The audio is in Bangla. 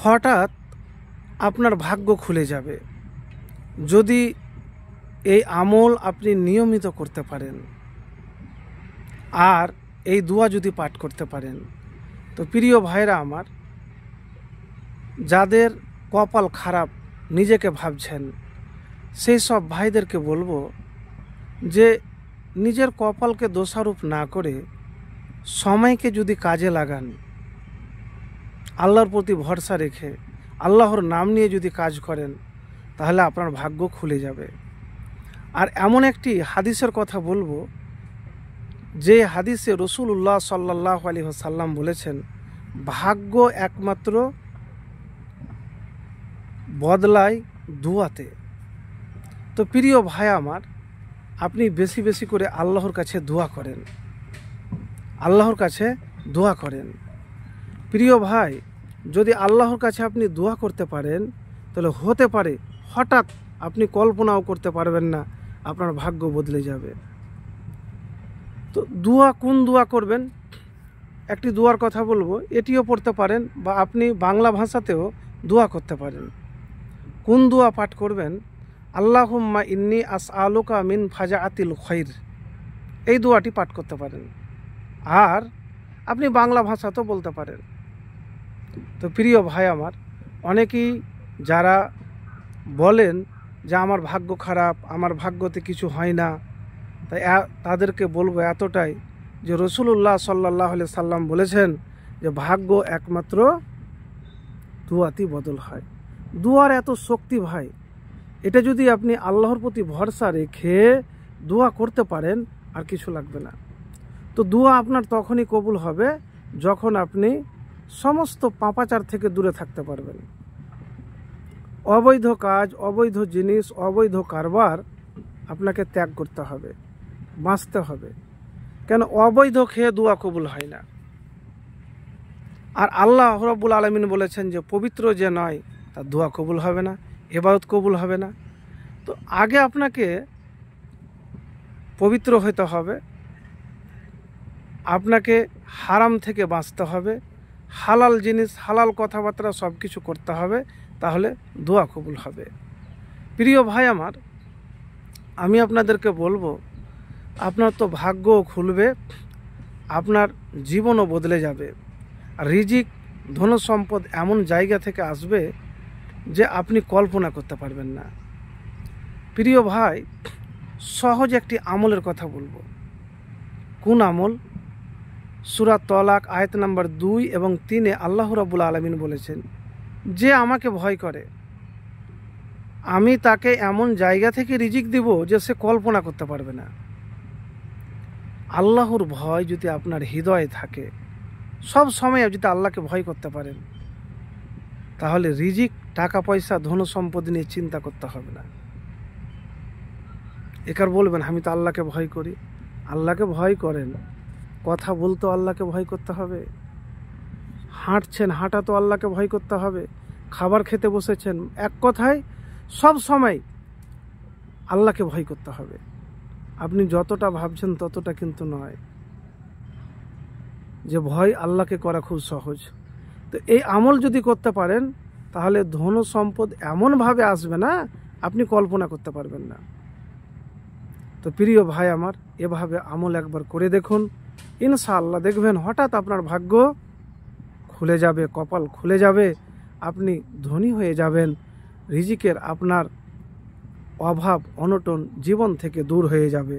হঠাৎ আপনার ভাগ্য খুলে যাবে যদি এই আমল আপনি নিয়মিত করতে পারেন আর এই দোয়া যদি পাঠ করতে পারেন। তো প্রিয় ভাইরা আমার, যাদের কপাল খারাপ নিজেকে ভাবছেন, সেই সব ভাইদেরকে বলবো যে নিজের কপালকে দোষারোপ না করে সময়কে যদি কাজে লাগান, আল্লাহর প্রতি ভরসা রেখে আল্লাহর নাম নিয়ে যদি কাজ করেন, তাহলে আপনার ভাগ্য খুলে যাবে। আর এমন একটি হাদিসের কথা বলবো যে হাদিসে রাসূলুল্লাহ সাল্লাল্লাহু আলাইহি ওয়াসাল্লাম বলেছেন, ভাগ্য একমাত্র বদলায় দুয়াতে। তো প্রিয় ভাই আমার, আপনি বেশি বেশি করে আল্লাহর কাছে দোয়া করেন, আল্লাহর কাছে দোয়া করেন। প্রিয় ভাই, যদি আল্লাহর কাছে আপনি দোয়া করতে পারেন, তাহলে হতে পারে হঠাৎ আপনি কল্পনাও করতে পারবেন না আপনার ভাগ্য বদলে যাবে। তো দোয়া কোন দোয়া করবেন, একটি দোয়ার কথা বলবো, এটিও পড়তে পারেন বা আপনি বাংলা ভাষাতেও দোয়া করতে পারেন। কোন দোয়া পাঠ করবেন? আল্লাহুম্মা ইন্নী আসআলুকা মিন ফাজাআতিল খায়র, এই দোয়াটি পাঠ করতে পারেন। আর আপনি বাংলা ভাষাতেও বলতে পারেন। তো প্রিয় ভাই আমার, অনেকেই যারা বলেন যে আমার ভাগ্য খারাপ, আমার ভাগ্যতে কিছু হয় না, তাই তাদেরকে বলবো এতটাই যে রাসূলুল্লাহ সাল্লাল্লাহু আলাইহি সাল্লাম বলেছেন যে ভাগ্য একমাত্র দুয়াতেই বদল হয়। দুয়ার এত শক্তি ভাই, এটা যদি আপনি আল্লাহর প্রতি ভরসা রেখে দোয়া করতে পারেন, আর কিছু লাগবে না। তো দোয়া আপনার তখনই কবুল হবে যখন আপনি সমস্ত পাপাচার থেকে দূরে থাকতে পারবেন। অবৈধ কাজ, অবৈধ জিনিস, অবৈধ কারবার আপনাকে ত্যাগ করতে হবে, বাঁচতে হবে। কেন অবৈধ খেয়ে দোয়া কবুল হয় না। আর আল্লাহ রাব্বুল আলামিন বলেছেন যে পবিত্র যে নয় তার দোয়া কবুল হবে না, ইবাদত কবুল হবে না। তো আগে আপনাকে পবিত্র হতে হবে, আপনাকে হারাম থেকে বাঁচতে হবে, হালাল জিনিস, হালাল কথাবার্তা সব কিছু করতে হবে, তাহলে দোয়া কবুল হবে। প্রিয় ভাই আমার, আমি আপনাদেরকে বলবো, আপনার তো ভাগ্যও খুলবে, আপনার জীবনও বদলে যাবে। আর রিজিক, ধন সম্পদ এমন জায়গা থেকে আসবে যে আপনি কল্পনা করতে পারবেন না। প্রিয় ভাই, সহজ একটি আমলের কথা বলবো। কোন আমল? সূরা তলাক আয়াত নাম্বার 2 এবং 3 আল্লাহ রাব্বুল আলামিন বলেছেন, যে আমাকে ভয় করে আমি তাকে এমন জায়গা থেকে রিজিক দিব যে সে কল্পনা করতে পারবে না। আল্লাহর ভয় যদি আপনার হৃদয়ে থাকে, সব সময় যদি আল্লাহকে ভয় করতে পারেন, তাহলে রিজিক, টাকা পয়সা, ধন সম্পদ নিয়ে চিন্তা করতে হবে না। একার বলবেন আমি তো আল্লাহকে ভয় করি। আল্লাহকে ভয় করেন, কথা বলতো আল্লাহকে ভয় করতে হবে, হাঁটছেন, হাঁটা তো আল্লাহকে ভয় করতে হবে, খাবার খেতে বসেছেন, এক কথায় সব সময় আল্লাহকে ভয় করতে হবে। আপনি যতটা ভাবছেন ততটা কিন্তু নয়, যে ভয় আল্লাহকে করা খুব সহজ। তো এই আমল যদি করতে পারেন, তাহলে ধন সম্পদ এমনভাবে আসবে না আপনি কল্পনা করতে পারবেন না। তো প্রিয় ভাই আমার, এভাবে আমল একবার করে দেখুন, ইনশাআল্লাহ দেখবেন হঠাৎ আপনার ভাগ্য খুলে যাবে, কপাল খুলে যাবে, আপনি ধনী হয়ে যাবেন, রিজিকের আপনার অভাব অনটন জীবন থেকে দূর হয়ে যাবে।